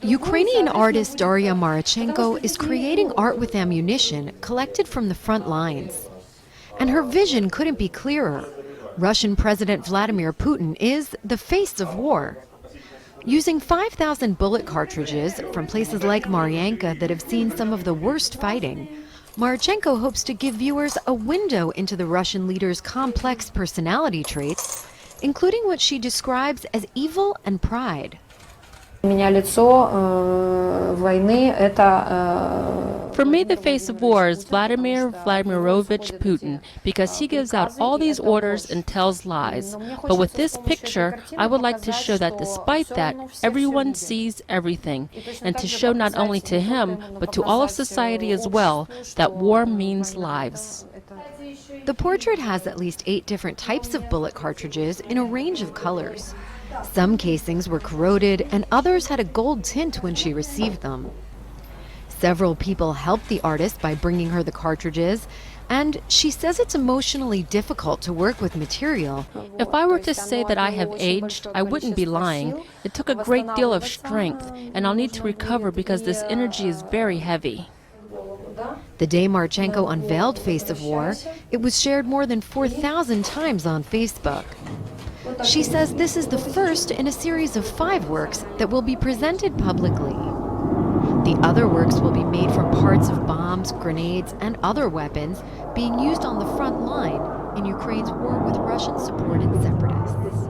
Ukrainian artist Daria Marchenko is creating art with ammunition collected from the front lines. And her vision couldn't be clearer. Russian President Vladimir Putin is the face of war. Using 5,000 bullet cartridges from places like Marianka that have seen some of the worst fighting, Marchenko hopes to give viewers a window into the Russian leader's complex personality traits, including what she describes as evil and pride. For me, the face of war is Vladimir Vladimirovich Putin, because he gives out all these orders and tells lies. But with this picture, I would like to show that despite that, everyone sees everything, and to show not only to him, but to all of society as well, that war means lives. The portrait has at least 8 different types of bullet cartridges in a range of colors. Some casings were corroded and others had a gold tint when she received them. Several people helped the artist by bringing her the cartridges, and she says it's emotionally difficult to work with material. If I were to say that I have aged, I wouldn't be lying. It took a great deal of strength, and I'll need to recover because this energy is very heavy. The day Marchenko unveiled Face of War, it was shared more than 4,000 times on Facebook. She says this is the first in a series of 5 works that will be presented publicly. The other works will be made from parts of bombs, grenades, and other weapons being used on the front line in Ukraine's war with Russian-supported separatists.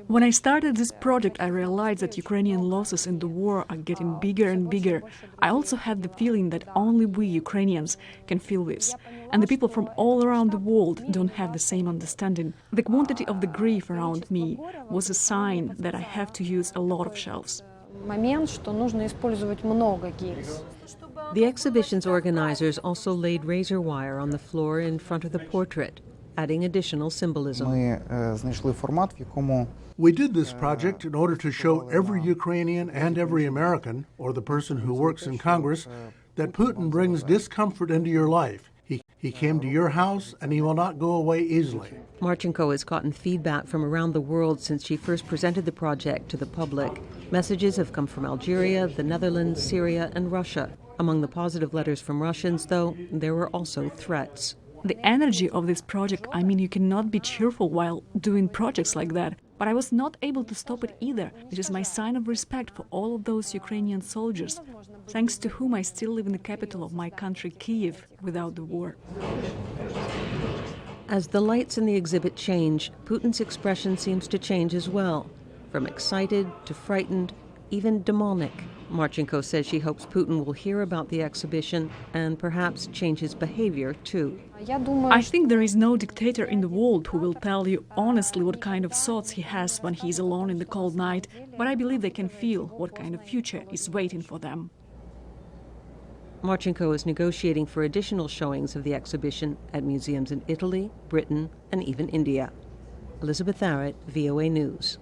When I started this project, I realized that Ukrainian losses in the war are getting bigger and bigger. I also had the feeling that only we Ukrainians can feel this, and the people from all around the world don't have the same understanding. The quantity of the grief around me was a sign that I have to use a lot of shells. The exhibition's organizers also laid razor wire on the floor in front of the portrait, adding additional symbolism. We did this project in order to show every Ukrainian and every American, or the person who works in Congress, that Putin brings discomfort into your life. He came to your house, and he will not go away easily. Marchenko has gotten feedback from around the world since she first presented the project to the public. Messages have come from Algeria, the Netherlands, Syria, and Russia. Among the positive letters from Russians, though, there were also threats. The energy of this project, I mean, you cannot be cheerful while doing projects like that. But I was not able to stop it either. It is my sign of respect for all of those Ukrainian soldiers, thanks to whom I still live in the capital of my country, Kyiv, without the war. As the lights in the exhibit change, Putin's expression seems to change as well. From excited to frightened, even demonic. Marchenko says she hopes Putin will hear about the exhibition and perhaps change his behavior too. I think there is no dictator in the world who will tell you honestly what kind of thoughts he has when he is alone in the cold night, but I believe they can feel what kind of future is waiting for them. Marchenko is negotiating for additional showings of the exhibition at museums in Italy, Britain, and even India. Elizabeth Arrett, VOA News.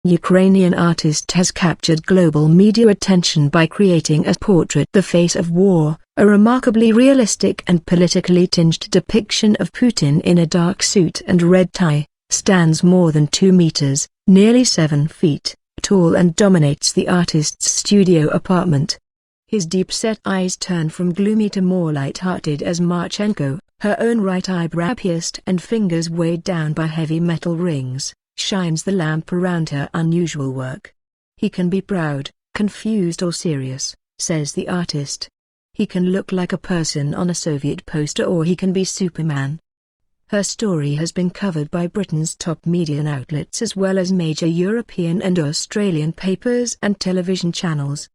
Ukrainian artist has captured global media attention by creating a portrait, The Face of War, a remarkably realistic and politically tinged depiction of Putin in a dark suit and red tie, stands more than 2 meters, nearly 7 feet, tall and dominates the artist's studio apartment. His deep-set eyes turn from gloomy to more light-hearted as Marchenko, her own right eyebrow pierced and fingers weighed down by heavy metal rings, shines the lamp around her unusual work. He can be proud, confused or serious, says the artist. He can look like a person on a Soviet poster or he can be Superman. Her story has been covered by Britain's top media outlets as well as major European and Australian papers and television channels.